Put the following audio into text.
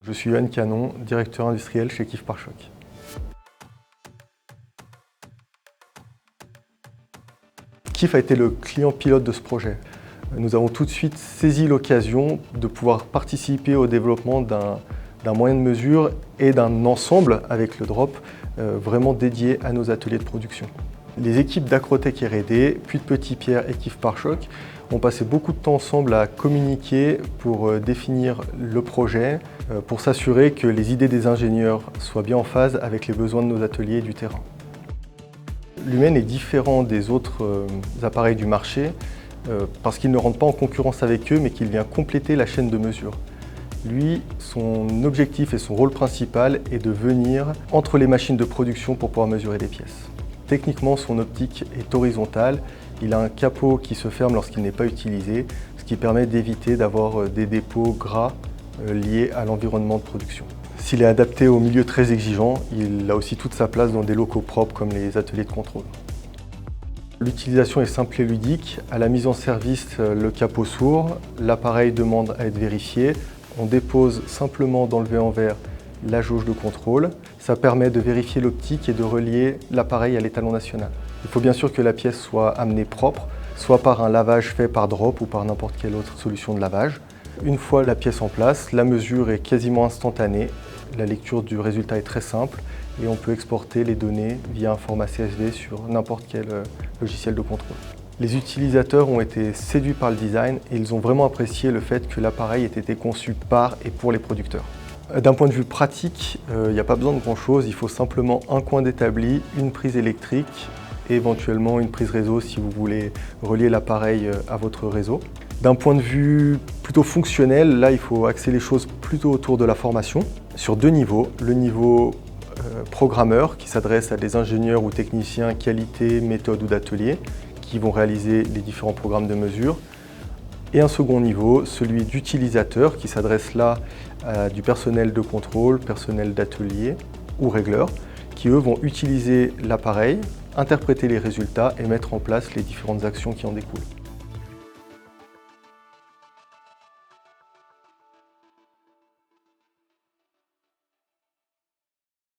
Je suis Yoann Canon, directeur industriel chez Kif Pare-Choc. Kif a été le client pilote de ce projet. Nous avons tout de suite saisi l'occasion de pouvoir participer au développement d'un moyen de mesure et d'un ensemble avec le drop vraiment dédié à nos ateliers de production. Les équipes d'Acrotech R&D, puis de Petitpierre et Kif Pare-Choc ont passé beaucoup de temps ensemble à communiquer pour définir le projet, pour s'assurer que les idées des ingénieurs soient bien en phase avec les besoins de nos ateliers et du terrain. Lumen est différent des autres appareils du marché parce qu'il ne rentre pas en concurrence avec eux, mais qu'il vient compléter la chaîne de mesure. Lui, son objectif et son rôle principal est de venir entre les machines de production pour pouvoir mesurer les pièces. Techniquement, son optique est horizontale. Il a un capot qui se ferme lorsqu'il n'est pas utilisé, ce qui permet d'éviter d'avoir des dépôts gras liés à l'environnement de production. S'il est adapté au milieu très exigeant, il a aussi toute sa place dans des locaux propres comme les ateliers de contrôle. L'utilisation est simple et ludique. À la mise en service, le capot s'ouvre, l'appareil demande à être vérifié. On dépose simplement dans le V en vert la jauge de contrôle. Ça permet de vérifier l'optique et de relier l'appareil à l'étalon national. Il faut bien sûr que la pièce soit amenée propre, soit par un lavage fait par drop ou par n'importe quelle autre solution de lavage. Une fois la pièce en place, la mesure est quasiment instantanée. La lecture du résultat est très simple et on peut exporter les données via un format CSV sur n'importe quel logiciel de contrôle. Les utilisateurs ont été séduits par le design et ils ont vraiment apprécié le fait que l'appareil ait été conçu par et pour les producteurs. D'un point de vue pratique, il n'y a pas besoin de grand-chose, il faut simplement un coin d'établi, une prise électrique et éventuellement une prise réseau si vous voulez relier l'appareil à votre réseau. D'un point de vue plutôt fonctionnel, là il faut axer les choses plutôt autour de la formation sur deux niveaux. Le niveau programmeur qui s'adresse à des ingénieurs ou techniciens qualité, méthode ou d'atelier qui vont réaliser les différents programmes de mesure. Et un second niveau, celui d'utilisateur qui s'adresse là à du personnel de contrôle, personnel d'atelier ou régleurs qui eux vont utiliser l'appareil, interpréter les résultats et mettre en place les différentes actions qui en découlent.